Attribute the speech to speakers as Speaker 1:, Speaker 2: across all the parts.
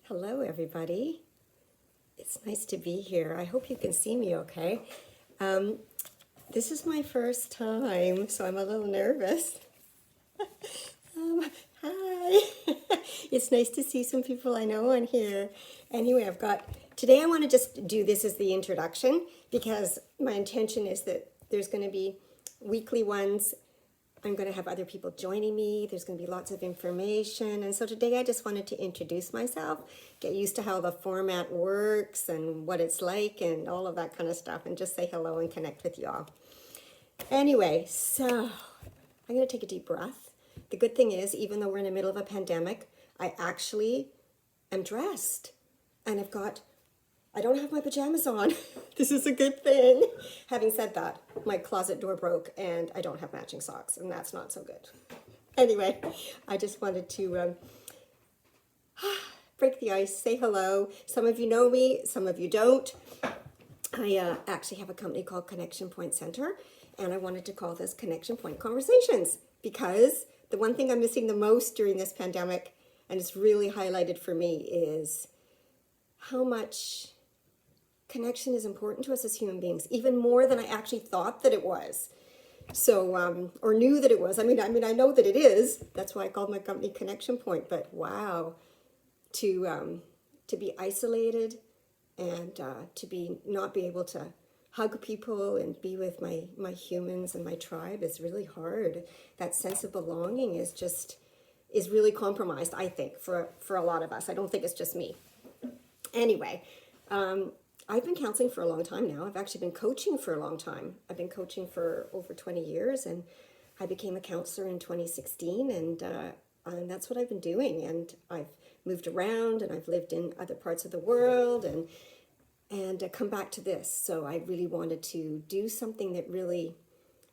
Speaker 1: Hello, everybody. It's nice to be here. I hope you can see me okay. Um, this is my first time, so I'm a little nervous. Hi. It's nice to see some people I know on here. Anyway, today I want to just do this as the introduction because my intention is that there's going to be weekly ones. I'm going to have other people joining me. There's going to be lots of information. And so today I just wanted to introduce myself, get used to how the format works and what it's like and all of that kind of stuff, and just say hello and connect with you all. Anyway, so I'm going to take a deep breath. The good thing is, even though we're in the middle of a pandemic, I actually am dressed and I don't have my pajamas on. This is a good thing. Having said that, my closet door broke and I don't have matching socks, and that's not so good. Anyway, I just wanted to break the ice, say hello. Some of you know me, some of you don't. I actually have a company called Connection Point Center, and I wanted to call this Connection Point Conversations because the one thing I'm missing the most during this pandemic, and it's really highlighted for me, is how much connection is important to us as human beings, even more than I actually thought that it was. So, or knew that it was. I mean, I know that it is. That's why I called my company Connection Point. But wow, to be isolated and to not be able to hug people and be with my humans and my tribe is really hard. That sense of belonging is really compromised, I think, for a lot of us. I don't think it's just me. Anyway, I've been counseling for a long time now. I've actually been coaching for a long time. I've been coaching for over 20 years, and I became a counselor in 2016, and that's what I've been doing. And I've moved around, and I've lived in other parts of the world, and come back to this. So I really wanted to do something that really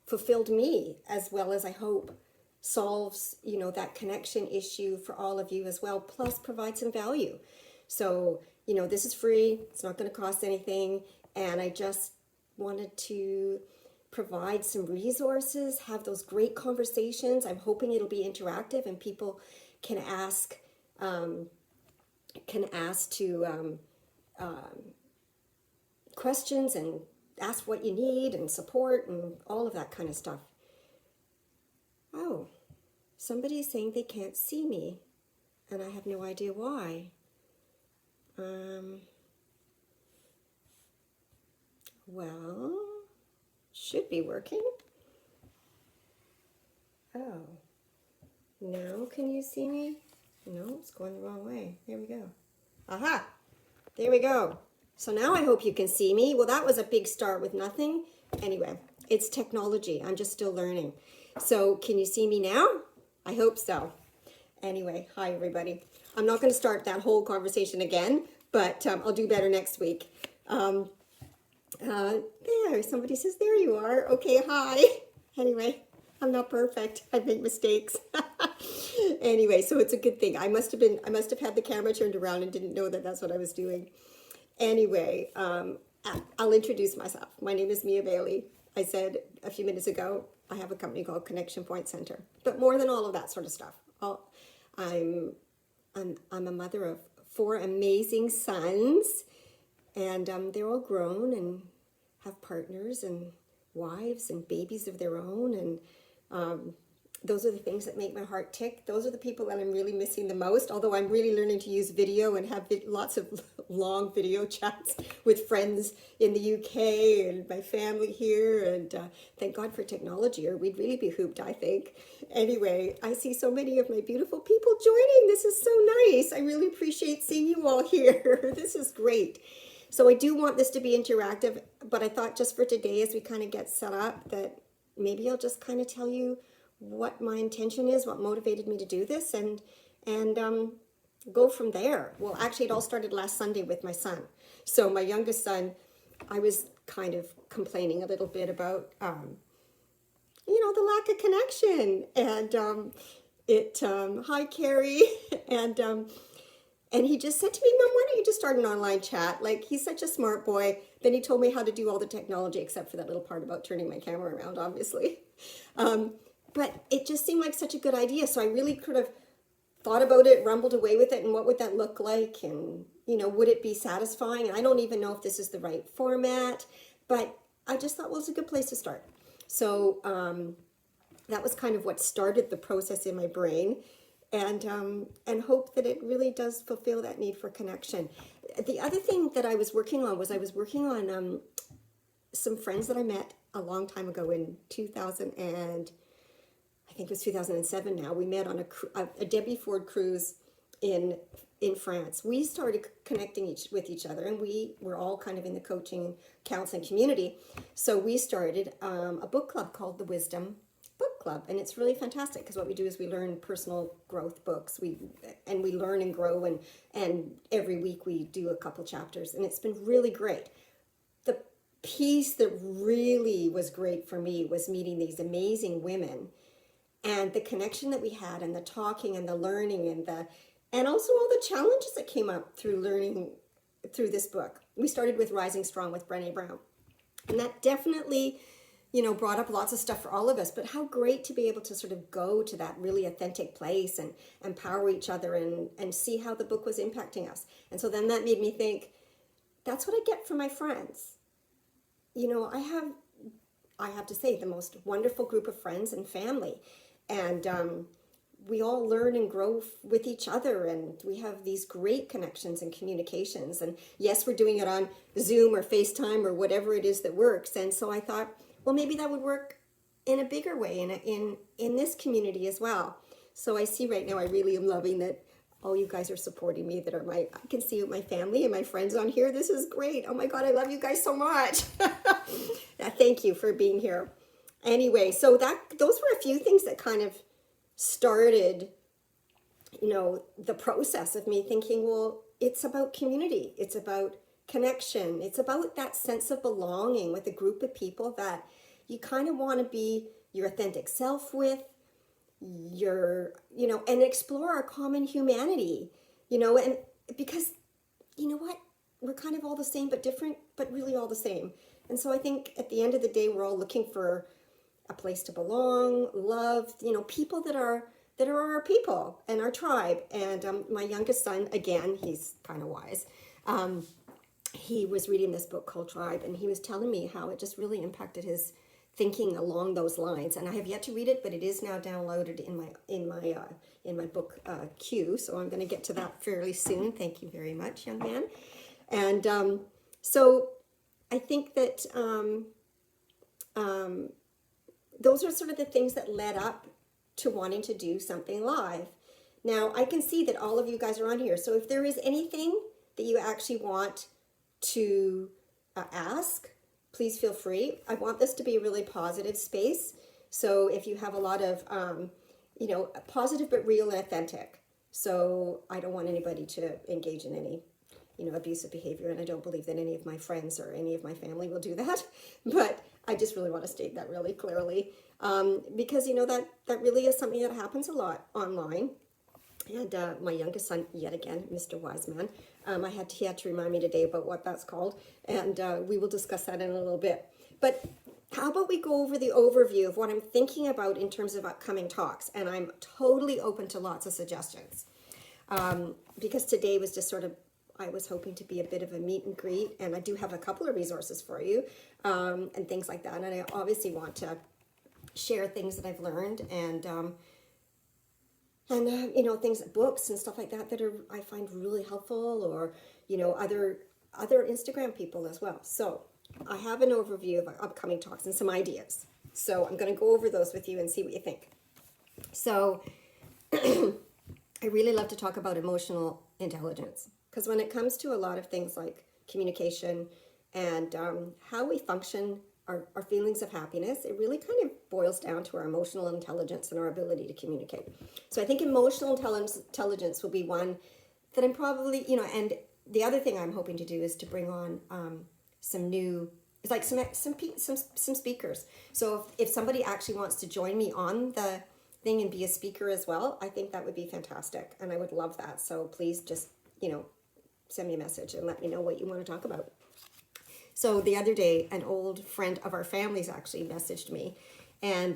Speaker 1: fulfilled me, as well as I hope solves, that connection issue for all of you as well, plus provide some value. So, this is free. It's not going to cost anything. And I just wanted to provide some resources, have those great conversations. I'm hoping it'll be interactive and people can ask questions and ask what you need and support and all of that kind of stuff. Oh, somebody's saying they can't see me and I have no idea why. Well, should be working. Oh, now can you see me? No, it's going the wrong way. There we go. Aha, there we go. So now I hope you can see me. Well, that was a big start with nothing. Anyway, it's technology. I'm just still learning. So can you see me now? I hope so. Anyway, hi everybody. I'm not going to start that whole conversation again, but I'll do better next week. There, somebody says, there you are. Okay, hi. Anyway, I'm not perfect. I make mistakes. Anyway, so it's a good thing. I must have had the camera turned around and didn't know that that's what I was doing. Anyway, I'll introduce myself. My name is Mheyah Bailey. I said a few minutes ago, I have a company called Connection Point Center. But more than all of that sort of stuff, I'm a mother of 4 amazing sons, and they're all grown and have partners and wives and babies of their own, and those are the things that make my heart tick. Those are the people that I'm really missing the most, although I'm really learning to use video and have lots of long video chats with friends in the UK and my family here, and thank God for technology, or we'd really be hooped, I think. Anyway, I see so many of my beautiful people joining. This is so nice. I really appreciate seeing you all here. This is great. So I do want this to be interactive, but I thought just for today, as we kind of get set up, that maybe I'll just kind of tell you what my intention is, what motivated me to do this, and go from there. Well, actually, it all started last Sunday with my son. So my youngest son, I was kind of complaining a little bit about, the lack of connection, and hi, Carrie, and he just said to me, Mom, why don't you just start an online chat? Like, he's such a smart boy. Then he told me how to do all the technology, except for that little part about turning my camera around, obviously. But it just seemed like such a good idea. So I really could have thought about it, rumbled away with it, and what would that look like? And, would it be satisfying? And I don't even know if this is the right format, but I just thought, well, it's a good place to start. So that was kind of what started the process in my brain, and hope that it really does fulfill that need for connection. The other thing that I was working on was some friends that I met a long time ago in 2000 and I think it was 2007 now. We met on a Debbie Ford cruise in France. We started connecting with each other, and we were all kind of in the coaching, counseling community. So we started a book club called the Wisdom Book Club, and it's really fantastic because what we do is we learn personal growth books. We learn and grow, and every week we do a couple chapters, and it's been really great. The piece that really was great for me was meeting these amazing women, and the connection that we had, and the talking and the learning, and also all the challenges that came up through learning through this book. We started with Rising Strong with Brené Brown, and that definitely, brought up lots of stuff for all of us. But how great to be able to sort of go to that really authentic place and empower each other and see how the book was impacting us. And so then that made me think, that's what I get from my friends. I have to say, the most wonderful group of friends and family. And we all learn and grow with each other, and we have these great connections and communications. And yes, we're doing it on Zoom or FaceTime or whatever it is that works. And so I thought, well, maybe that would work in a bigger way in this community as well. So I see right now, I really am loving that all you guys are supporting me, that are I can see my family and my friends on here. This is great. Oh my God, I love you guys so much. Thank you for being here. Anyway, so those were a few things that kind of started, the process of me thinking, well, it's about community. It's about connection. It's about that sense of belonging with a group of people that you kind of want to be your authentic self with, and explore our common humanity, and because, what, we're kind of all the same, but different, but really all the same. And so I think at the end of the day, we're all looking for a place to belong, love, people that are our people and our tribe. And my youngest son, again, he's kind of wise. He was reading this book called Tribe, and he was telling me how it just really impacted his thinking along those lines. And I have yet to read it, but it is now downloaded in my book queue. So I'm going to get to that fairly soon. Thank you very much, young man. And so I think that those are sort of the things that led up to wanting to do something live. Now, I can see that all of you guys are on here. So if there is anything that you actually want to ask, please feel free. I want this to be a really positive space. So if you have a lot of, positive but real and authentic. So I don't want anybody to engage in any, abusive behavior. And I don't believe that any of my friends or any of my family will do that. But I just really want to state that really clearly. Because, that really is something that happens a lot online. And my youngest son, yet again, Mr. Wiseman, he had to remind me today about what that's called. And we will discuss that in a little bit. But how about we go over the overview of what I'm thinking about in terms of upcoming talks? And I'm totally open to lots of suggestions. Because today was just sort of, I was hoping to be a bit of a meet and greet. And I do have a couple of resources for you and things like that. And I obviously want to share things that I've learned and things, books and stuff like that I find really helpful, or, other Instagram people as well. So I have an overview of upcoming talks and some ideas. So I'm going to go over those with you and see what you think. So I really love to talk about emotional intelligence, because when it comes to a lot of things like communication and how we function, our feelings of happiness, it really kind of boils down to our emotional intelligence and our ability to communicate. So I think emotional intelligence will be one that I'm probably, and the other thing I'm hoping to do is to bring on some new, it's like some speakers. So if somebody actually wants to join me on the thing and be a speaker as well, I think that would be fantastic, and I would love that. So please just, send me a message and let me know what you want to talk about. So the other day, an old friend of our family's actually messaged me, and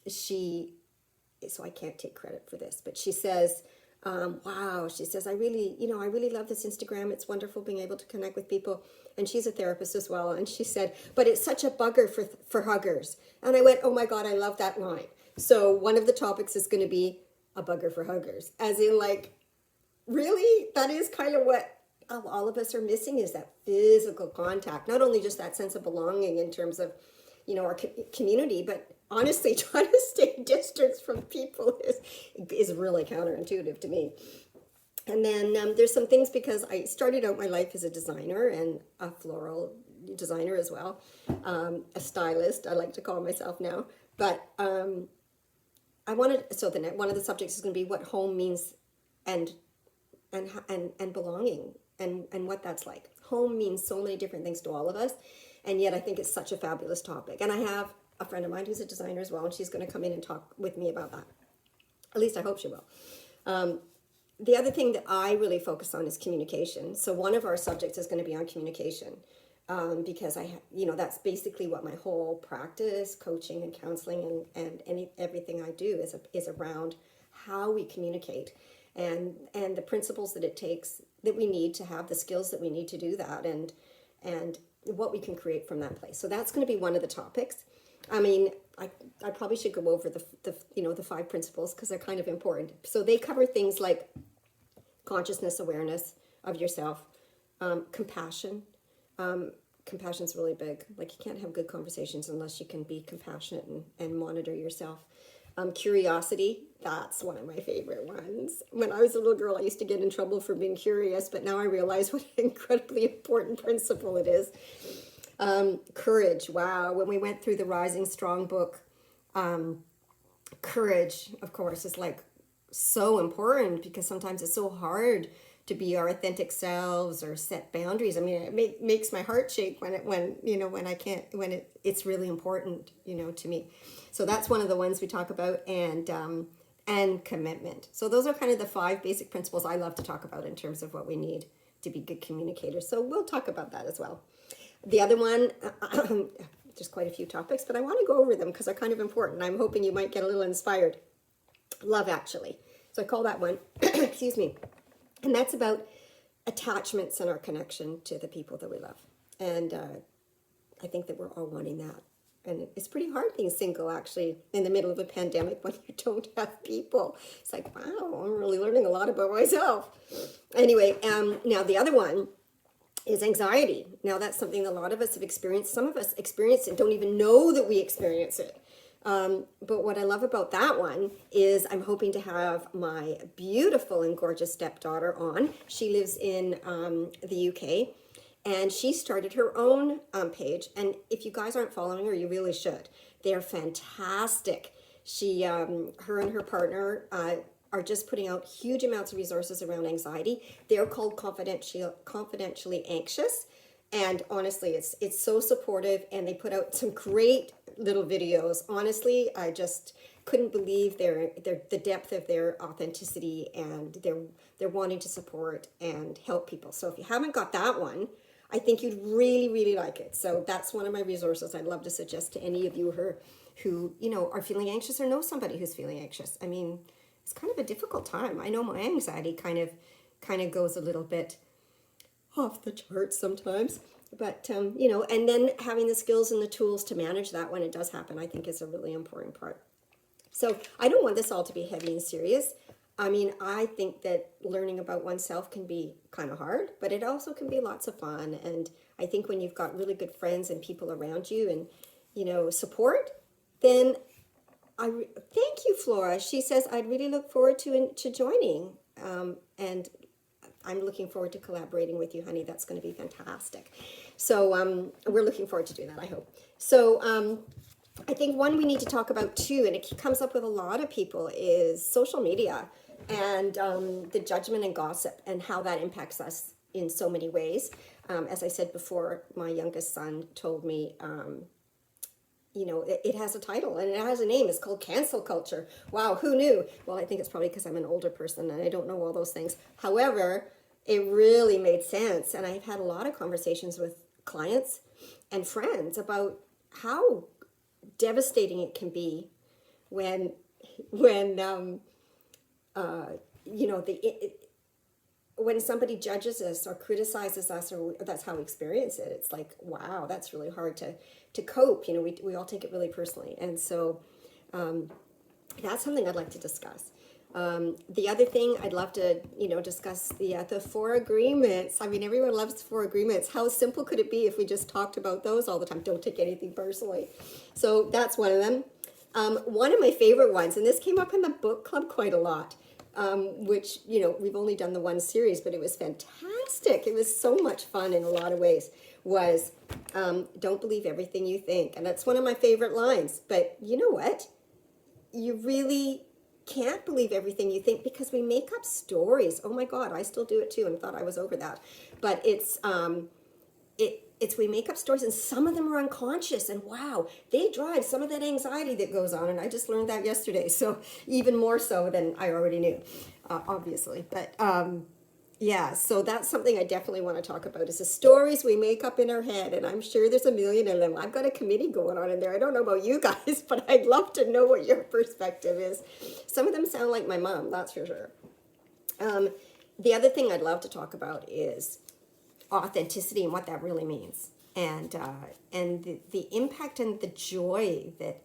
Speaker 1: so I can't take credit for this, but she says, Wow, she says, I really love this Instagram. It's wonderful being able to connect with people. And she's a therapist as well. And she said, but it's such a bugger for huggers. And I went, oh my God, I love that line. So one of the topics is going to be a bugger for huggers, as in like, really, that is kind of what all of us are missing, is that physical contact. Not only just that sense of belonging in terms of, our community, but honestly, trying to stay distance from people is really counterintuitive to me. And then there's some things, because I started out my life as a designer and a floral designer as well, a stylist, I like to call myself now. But one of the subjects is going to be what home means, and belonging, and what that's like. Home means so many different things to all of us, and yet I think it's such a fabulous topic. And I have a friend of mine who's a designer as well, and she's going to come in and talk with me about that. At least I hope she will. The other thing that I really focus on is communication. So one of our subjects is going to be on communication, because that's basically what my whole practice, coaching and counseling and everything I do is around how we communicate, and the principles that it takes, that we need to have the skills that we need to do that, and what we can create from that place. So that's going to be one of the topics. I mean, I probably should go over the 5 principles, because they're kind of important. So they cover things like consciousness, awareness of yourself, compassion. Compassion's really big. Like, you can't have good conversations unless you can be compassionate and monitor yourself. Curiosity, that's one of my favorite ones. When I was a little girl, I used to get in trouble for being curious, but now I realize what an incredibly important principle it is. Courage, wow. When we went through the Rising Strong book, courage, of course, is like so important, because sometimes it's so hard to be our authentic selves or set boundaries. I mean, it makes my heart shake it's really important, to me. So that's one of the ones we talk about, and commitment. So those are kind of the 5 basic principles I love to talk about in terms of what we need to be good communicators. So we'll talk about that as well. The other one, there's quite a few topics, but I want to go over them because they're kind of important. I'm hoping you might get a little inspired. Love, actually. So I call that one, excuse me. And that's about attachments and our connection to the people that we love. And I think that we're all wanting that. And it's pretty hard being single, actually, in the middle of a pandemic when you don't have people. It's like, wow, I'm really learning a lot about myself. Anyway, now the other one is anxiety. Now, that's something a lot of us have experienced. Some of us experience it and don't even know that we experience it. But what I love about that one is I'm hoping to have my beautiful and gorgeous stepdaughter on. She lives in the UK, and she started her own page. And if you guys aren't following her, you really should. They're fantastic. Her and her partner are just putting out huge amounts of resources around anxiety. They're called Confidentially Anxious. And honestly, it's so supportive, and they put out some great little videos. Honestly, I just couldn't believe the depth of their authenticity, and they're wanting to support and help people. So if you haven't got that one, I think you'd really, really like it. So that's one of my resources I'd love to suggest to any of you who are feeling anxious or know somebody who's feeling anxious. I mean, it's kind of a difficult time. I know my anxiety kind of goes a little bit off the charts sometimes, but and then having the skills and the tools to manage that when it does happen, I think is a really important part. So I don't want this all to be heavy and serious. I mean, I think that learning about oneself can be kind of hard, but it also can be lots of fun. And I think when you've got really good friends and people around you and support, then thank you, Flora. She says, I'd really look forward to joining, and I'm looking forward to collaborating with you, honey. That's going to be fantastic. So we're looking forward to doing that, I hope. So I think one we need to talk about too, and it comes up with a lot of people, is social media and the judgment and gossip and how that impacts us in so many ways. As I said before, my youngest son told me, it has a title and it has a name. It's called cancel culture. Wow, who knew? Well, I think it's probably because I'm an older person and I don't know all those things. However, it really made sense. And I've had a lot of conversations with clients and friends about how devastating it can be when when somebody judges us or criticizes us, or that's how we experience it, it's like, wow, that's really hard to cope. We all take it really personally. And so that's something I'd like to discuss. The other thing I'd love to, discuss the 4 agreements. I mean, everyone loves 4 agreements. How simple could it be if we just talked about those all the time? Don't take anything personally. So that's one of them. One of my favorite ones, and this came up in the book club quite a lot, which, we've only done the one series, but it was fantastic. It was so much fun in a lot of ways, was don't believe everything you think. And that's one of my favorite lines. But you know what? You really can't believe everything you think, because we make up stories. Oh my God, I still do it too, and thought I was over that. But it's we make up stories, and some of them are unconscious, and wow, they drive some of that anxiety that goes on. And I just learned that yesterday, so even more so than I already knew, obviously. But yeah, so that's something I definitely want to talk about, is the stories we make up in our head, and I'm sure there's a million of them. I've got a committee going on in there. I don't know about you guys, but I'd love to know what your perspective is. Some of them sound like my mom, that's for sure. The other thing I'd love to talk about is authenticity and what that really means, and the impact and the joy that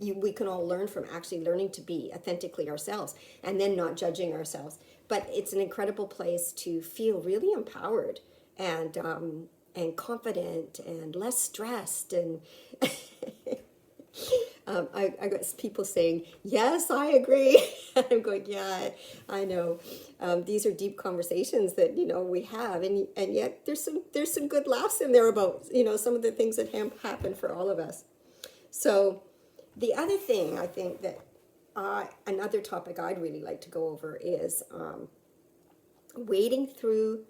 Speaker 1: we can all learn from actually learning to be authentically ourselves, and then not judging ourselves. But it's an incredible place to feel really empowered and confident and less stressed. And I got people saying, yes, I agree. I'm going, yeah, I know. These are deep conversations that, we have. And yet there's some good laughs in there about, some of the things that happen for all of us. So the other thing I think that another topic I'd really like to go over is wading through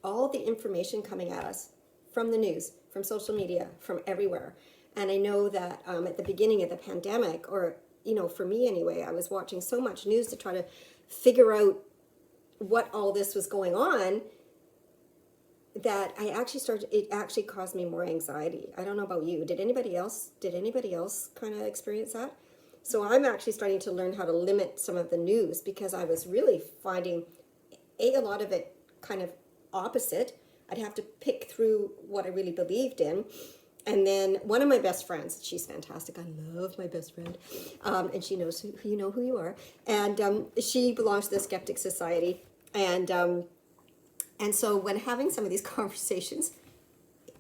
Speaker 1: all the information coming at us from the news, from social media, from everywhere. And I know that at the beginning of the pandemic, or, for me anyway, I was watching so much news to try to figure out what all this was going on, that it actually caused me more anxiety. I don't know about you. Did anybody else kind of experience that? So I'm actually starting to learn how to limit some of the news, because I was really finding a lot of it kind of opposite. I'd have to pick through what I really believed in. And then one of my best friends, she's fantastic. I love my best friend. And she knows who you are. And she belongs to the Skeptic Society. And so when having some of these conversations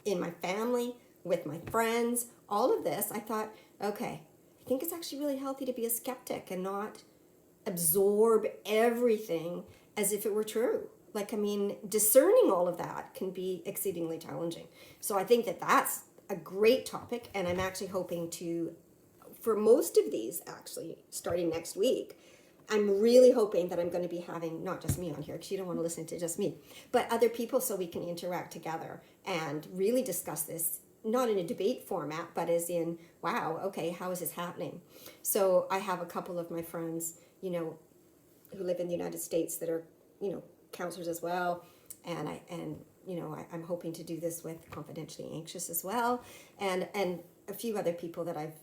Speaker 1: in my family, with my friends, all of this, I thought, okay, I think it's actually really healthy to be a skeptic and not absorb everything as if it were true. Discerning all of that can be exceedingly challenging. So I think that that's a great topic, and I'm actually hoping to, for most of these, actually, starting next week, I'm really hoping that I'm going to be having not just me on here, because you don't want to listen to just me, but other people, so we can interact together and really discuss this, not in a debate format, but as in, wow, okay, how is this happening? So I have a couple of my friends, who live in the United States that are, counselors as well, and I'm hoping to do this with Confidentially Anxious as well, and a few other people that I've,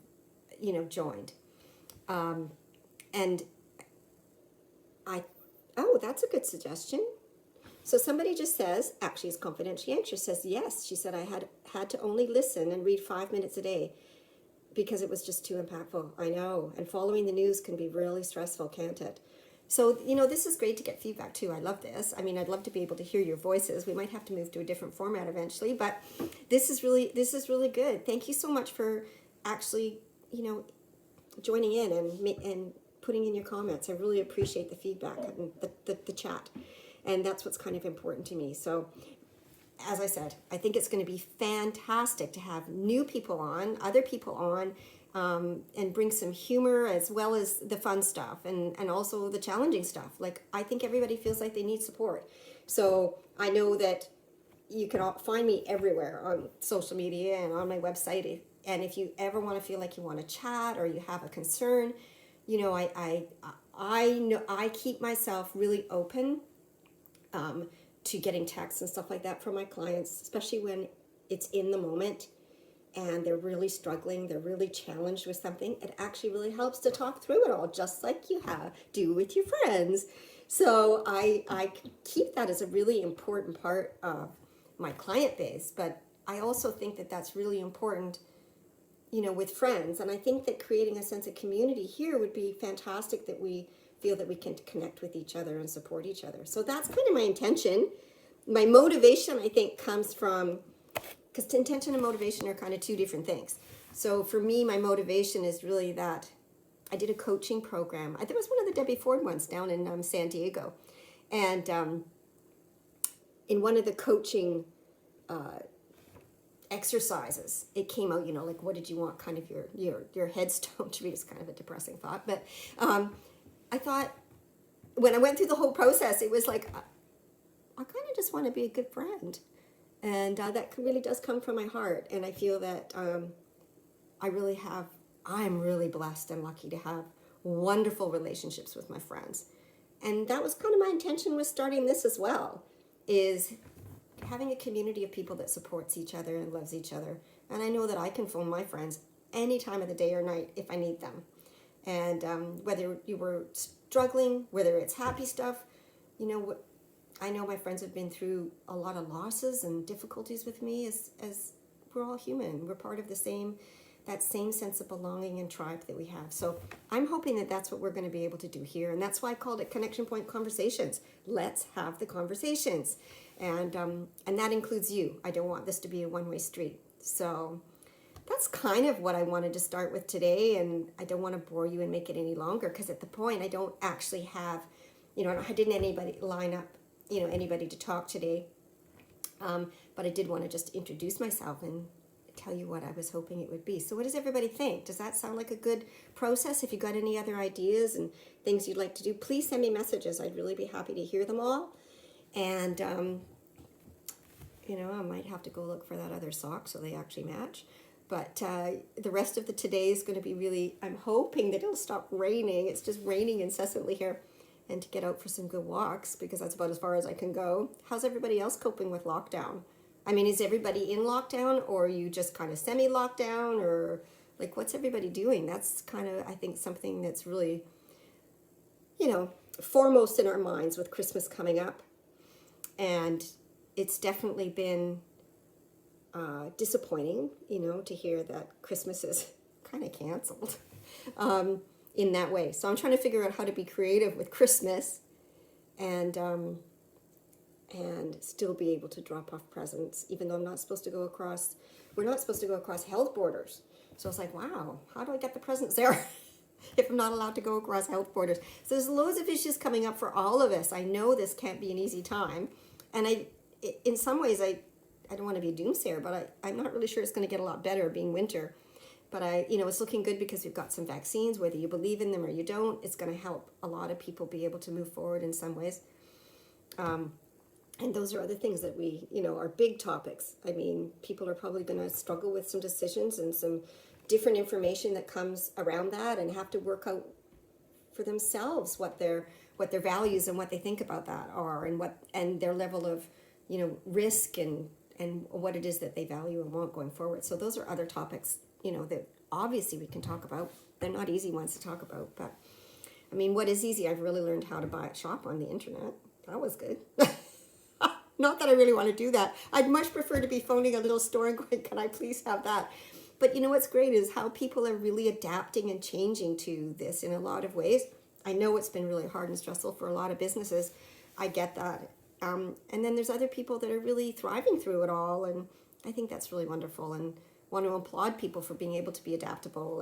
Speaker 1: joined, and that's a good suggestion. So somebody just says, actually, is Confidentially Anxious, says, yes, she said, I had to only listen and read 5 minutes a day because it was just too impactful. I know, and following the news can be really stressful, can't it? So, this is great to get feedback too. I love this. I mean, I'd love to be able to hear your voices. We might have to move to a different format eventually, but this is really good. Thank you so much for actually, joining in and putting in your comments. I really appreciate the feedback and the chat. And that's what's kind of important to me. So, as I said, I think it's going to be fantastic to have new people on, other people on, and bring some humor as well as the fun stuff and also the challenging stuff. I think everybody feels like they need support. So I know that you can all find me everywhere on social media and on my website. And if you ever want to feel like you want to chat or you have a concern, I know I keep myself really open to getting texts and stuff like that from my clients, especially when it's in the moment. and they're really struggling, they're really challenged with something, it actually really helps to talk through it all, just like you do with your friends. So I keep that as a really important part of my client base, but I also think that that's really important, with friends. And I think that creating a sense of community here would be fantastic, that we feel that we can connect with each other and support each other. So that's kind of my intention. My motivation, I think, comes from, because intention and motivation are kind of two different things. So for me, my motivation is really that I did a coaching program. I think it was one of the Debbie Ford ones down in San Diego. And in one of the coaching exercises, it came out, like, what did you want kind of your headstone to be? It's kind of a depressing thought. But I thought, when I went through the whole process, it was like, I kind of just want to be a good friend. And that really does come from my heart. And I feel that I'm really blessed and lucky to have wonderful relationships with my friends. And that was kind of my intention with starting this as well, is having a community of people that supports each other and loves each other. And I know that I can phone my friends any time of the day or night if I need them. And whether you were struggling, whether it's happy stuff, I know my friends have been through a lot of losses and difficulties with me, as we're all human. We're part of that same sense of belonging and tribe that we have. So I'm hoping that that's what we're going to be able to do here. And that's why I called it Connection Point Conversations. Let's have the conversations. And that includes you. I don't want this to be a one-way street. So that's kind of what I wanted to start with today. And I don't want to bore you and make it any longer, because at the point I don't actually have, I didn't anybody line up, anybody to talk today. But I did want to just introduce myself and tell you what I was hoping it would be. So what does everybody think? Does that sound like a good process? If you got any other ideas and things you'd like to do, please send me messages. I'd really be happy to hear them all. And, I might have to go look for that other sock so they actually match. But the rest of the today is going to be really, I'm hoping that it'll stop raining. It's just raining incessantly here. And to get out for some good walks, because that's about as far as I can go. How's everybody else coping with lockdown? I mean, is everybody in lockdown, or are you just kind of semi-lockdown, or like, what's everybody doing? That's kind of, I think, something that's really, foremost in our minds with Christmas coming up. And it's definitely been disappointing, to hear that Christmas is kind of canceled in that way. So I'm trying to figure out how to be creative with Christmas and still be able to drop off presents, even though we're not supposed to go across health borders. So it's like, wow, how do I get the presents there if I'm not allowed to go across health borders? So there's loads of issues coming up for all of us. I know this can't be an easy time. And in some ways, I don't want to be a doomsayer, but I'm not really sure it's going to get a lot better being winter. But it's looking good because we've got some vaccines. Whether you believe in them or you don't, it's going to help a lot of people be able to move forward in some ways. And those are other things that are big topics. I mean, people are probably going to struggle with some decisions and some different information that comes around that, and have to work out for themselves what their values and what they think about that are, and their level of, risk and what it is that they value and want going forward. So those are other topics, that obviously we can talk about. They're not easy ones to talk about, but I mean, what is easy? I've really learned how to shop on the internet. That was good. Not that I really want to do that. I'd much prefer to be phoning a little store and going, can I please have that? But what's great is how people are really adapting and changing to this in a lot of ways. I know it's been really hard and stressful for a lot of businesses. I get that. And then there's other people that are really thriving through it all. And I think that's really wonderful, and want to applaud people for being able to be adaptable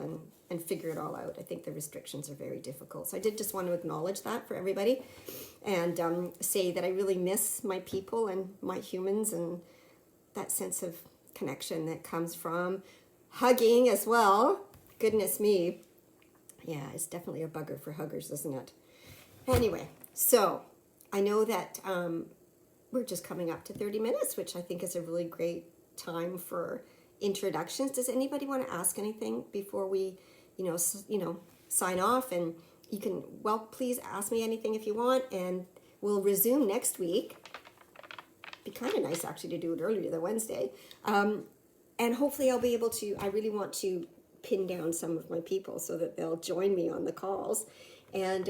Speaker 1: and figure it all out. I think the restrictions are very difficult. So I did just want to acknowledge that for everybody, and say that I really miss my people and my humans, and that sense of connection that comes from hugging as well. Goodness me. Yeah, it's definitely a bugger for huggers, isn't it? Anyway, so I know that we're just coming up to 30 minutes, which I think is a really great time for introductions. Does anybody want to ask anything before we, sign off? And you can, please ask me anything if you want, and we'll resume next week. Be kind of nice actually to do it earlier than Wednesday. and hopefully I'll be able to, I really want to pin down some of my people so that they'll join me on the calls and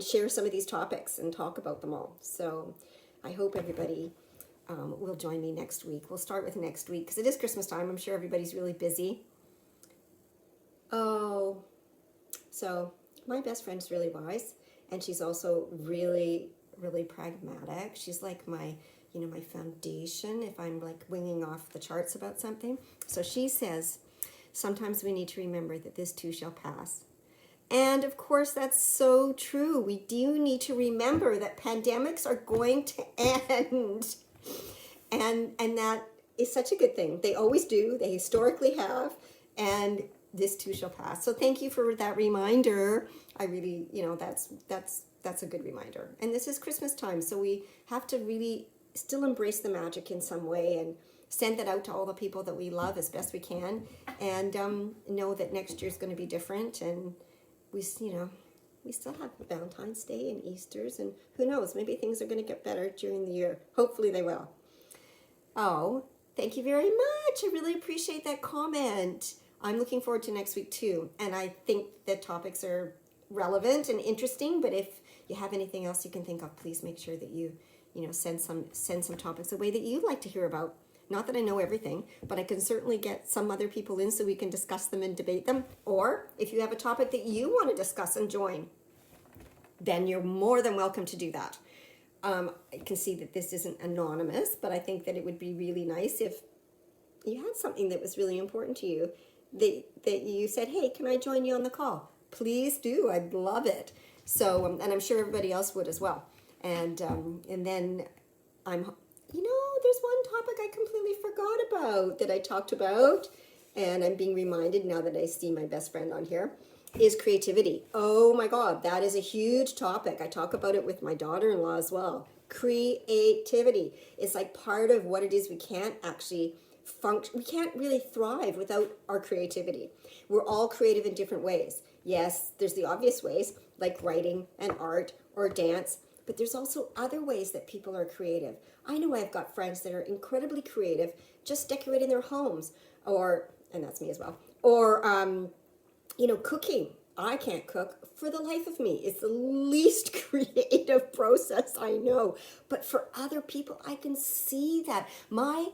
Speaker 1: share some of these topics and talk about them all. So I hope everybody will join me next week. We'll start with next week because it is Christmas time. I'm sure everybody's really busy. Oh, so my best friend's really wise, and she's also really, really pragmatic. She's like my, my foundation if I'm like winging off the charts about something. So she says, sometimes we need to remember that this too shall pass. And of course, that's so true. We do need to remember that pandemics are going to end. And that is such a good thing. They always do. They historically have. And this too shall pass. So thank you for that reminder. I really, that's a good reminder. And this is Christmas time, so we have to really still embrace the magic in some way and send that out to all the people that we love as best we can, and know that next year's going to be different. And we still have Valentine's Day and Easter's, and who knows, maybe things are going to get better during the year. Hopefully they will. Oh, thank you very much. I really appreciate that comment. I'm looking forward to next week too, and I think the topics are relevant and interesting. But if you have anything else you can think of, please make sure that you send some topics away that you'd like to hear about. Not that I know everything, but I can certainly get some other people in so we can discuss them and debate them. Or if you have a topic that you want to discuss and join, then you're more than welcome to do that. I can see that this isn't anonymous, but I think that it would be really nice if you had something that was really important to you, that you said, hey, can I join you on the call? Please do. I'd love it. So, and I'm sure everybody else would as well. And then there's one topic I completely forgot about that I talked about, and I'm being reminded now that I see my best friend on here, is creativity. Oh my God, that is a huge topic. I talk about it with my daughter-in-law as well. Creativity is like part of what it is. We can't actually function. We can't really thrive without our creativity. We're all creative in different ways. Yes, there's the obvious ways like writing and art or dance, but there's also other ways that people are creative. I know I've got friends that are incredibly creative, just decorating their homes, and that's me as well, or cooking. I can't cook for the life of me. It's the least creative process I know. But for other people, I can see that. My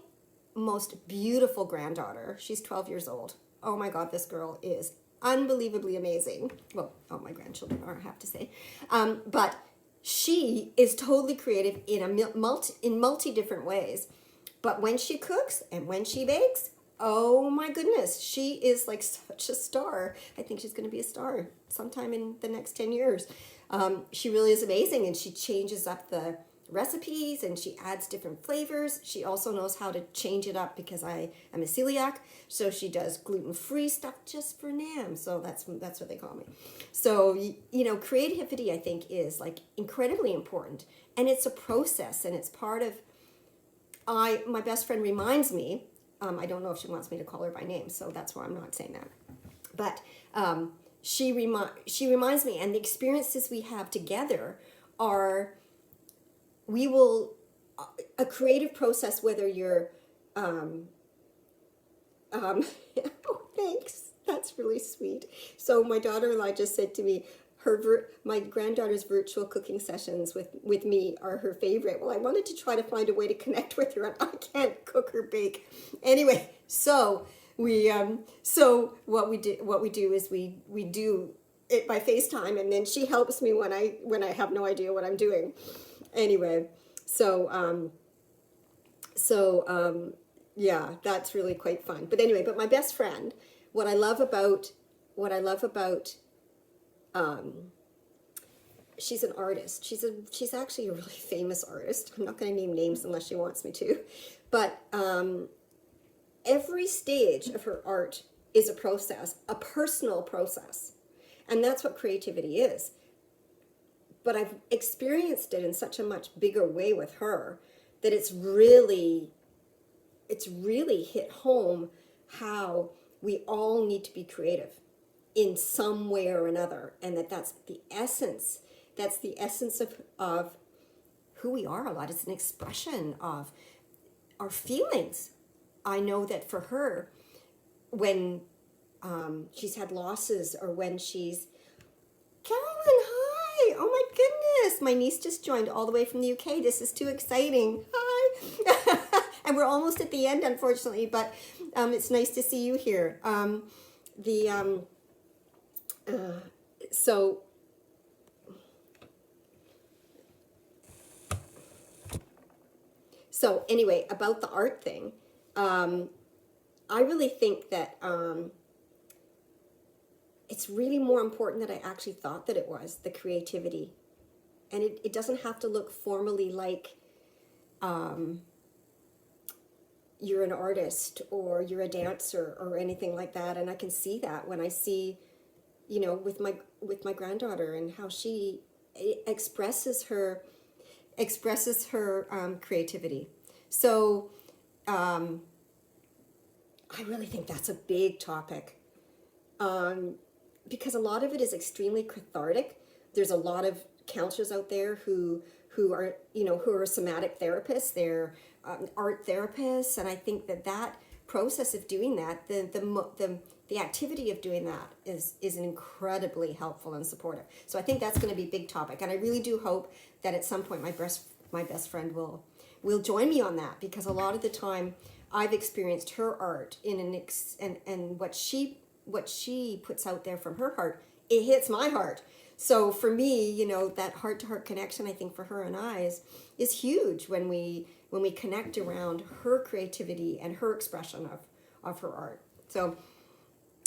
Speaker 1: most beautiful granddaughter, she's 12 years old. Oh my God, this girl is unbelievably amazing. Well, all my grandchildren are, I have to say. But she is totally creative in multi different ways. But when she cooks and when she bakes, oh my goodness, she is like such a star. I think she's going to be a star sometime in the next 10 years. She really is amazing, and she changes up the recipes and she adds different flavors. She also knows how to change it up because I am a celiac, so she does gluten-free stuff just for Nam. So that's what they call me. So creativity, I think, is like incredibly important, and it's a process, and it's part of. My best friend reminds me. I don't know if she wants me to call her by name, so that's why I'm not saying that. But she reminds me, and the experiences we have together are. We will, a creative process, whether you're, oh, thanks, that's really sweet. So my daughter-in-law just said to me, my granddaughter's virtual cooking sessions with me are her favorite. Well, I wanted to try to find a way to connect with her, and I can't cook or bake. Anyway, so what we do is we do it by FaceTime, and then she helps me when I have no idea what I'm doing. Anyway, yeah, that's really quite fun. But anyway, my best friend, what I love about, she's an artist. She's actually a really famous artist. I'm not going to name names unless she wants me to, but every stage of her art is a process, a personal process, and that's what creativity is. But I've experienced it in such a much bigger way with her that it's really hit home how we all need to be creative in some way or another, and that's the essence. That's the essence of who we are a lot. It's an expression of our feelings, I know that for her, when she's had losses, or when she's, Carolyn, hi! Oh my goodness! My niece just joined all the way from the UK. This is too exciting. Hi! And we're almost at the end, unfortunately, but it's nice to see you here. So anyway, about the art thing, I really think that it's really more important than I actually thought that it was, the creativity. And it doesn't have to look formally like you're an artist or you're a dancer or anything like that. And I can see that when I see, you know, with my granddaughter, and how she expresses her creativity. So I really think that's a big topic, because a lot of it is extremely cathartic. There's a lot of counselors out there who are, you know, who are somatic therapists, they're art therapists, and I think that process of doing that, the activity of doing that is incredibly helpful and supportive. So I think that's going to be a big topic, and I really do hope that at some point my best friend will join me on that, because a lot of the time I've experienced her art and what she puts out there from her heart, it hits my heart. So for me, you know, that heart-to-heart connection, I think for her and I is huge when we connect around her creativity and her expression of her art. So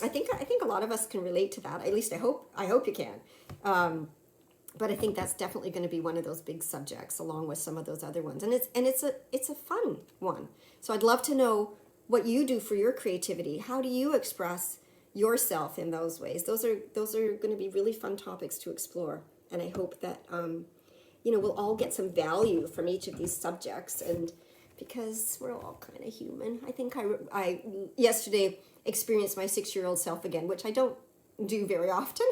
Speaker 1: I think a lot of us can relate to that. At least I hope you can. But I think that's definitely going to be one of those big subjects, along with some of those other ones. And it's a fun one. So I'd love to know what you do for your creativity. How do you express yourself in those ways? Those are going to be really fun topics to explore. And I hope that you know, we'll all get some value from each of these subjects, and because we're all kind of human. I think I yesterday experienced my 6-year-old self again, which I don't do very often,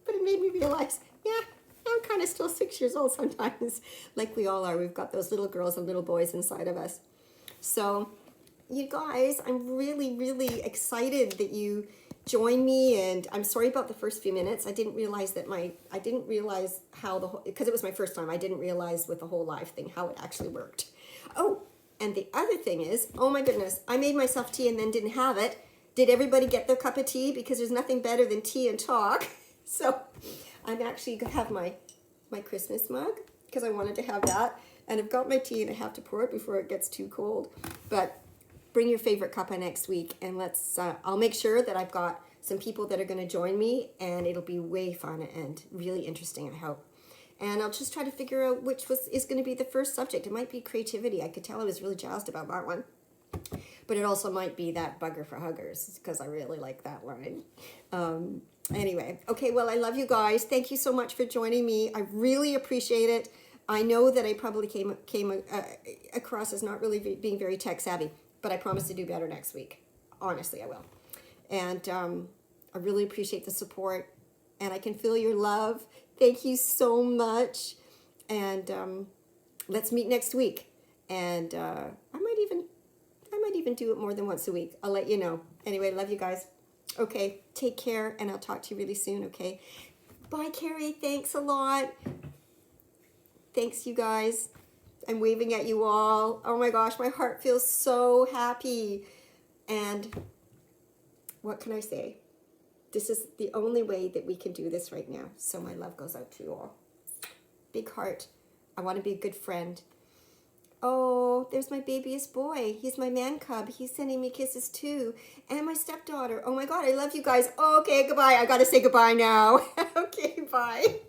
Speaker 1: but it made me realize, yeah, I'm kind of still 6 years old sometimes, like we all are. We've got those little girls and little boys inside of us. So you guys, I'm really, really excited that you join me, and I'm sorry about the first few minutes. I didn't realize how because it was my first time, I didn't realize with the whole live thing how it actually worked. Oh, and the other thing is, oh my goodness, I made myself tea and then didn't have it. Did everybody get their cup of tea? Because there's nothing better than tea and talk. So I'm actually going to have my Christmas mug, because I wanted to have that. And I've got my tea and I have to pour it before it gets too cold. But bring your favorite cuppa next week, and let's I'll make sure that I've got some people that are going to join me, and it'll be way fun and really interesting, I hope. And I'll just try to figure out which is going to be the first subject. It might be creativity. I could tell I was really jazzed about that one. But it also might be that bugger for huggers, because I really like that line. Anyway, okay, well, I love you guys. Thank you so much for joining me. I really appreciate it. I know that I probably came across as not really being very tech savvy, but I promise to do better next week. Honestly, I will. And I really appreciate the support, and I can feel your love. Thank you so much. And let's meet next week. And I might even do it more than once a week. I'll let you know. Anyway, love you guys. Okay, take care, and I'll talk to you really soon, okay? Bye, Carrie. Thanks a lot. Thanks, you guys. I'm waving at you all. Oh my gosh, my heart feels so happy. And what can I say? This is the only way that we can do this right now. So my love goes out to you all. Big heart. I want to be a good friend. Oh, there's my babyest boy. He's my man cub. He's sending me kisses too. And my stepdaughter. Oh my God, I love you guys. Okay, goodbye. I got to say goodbye now. Okay, bye.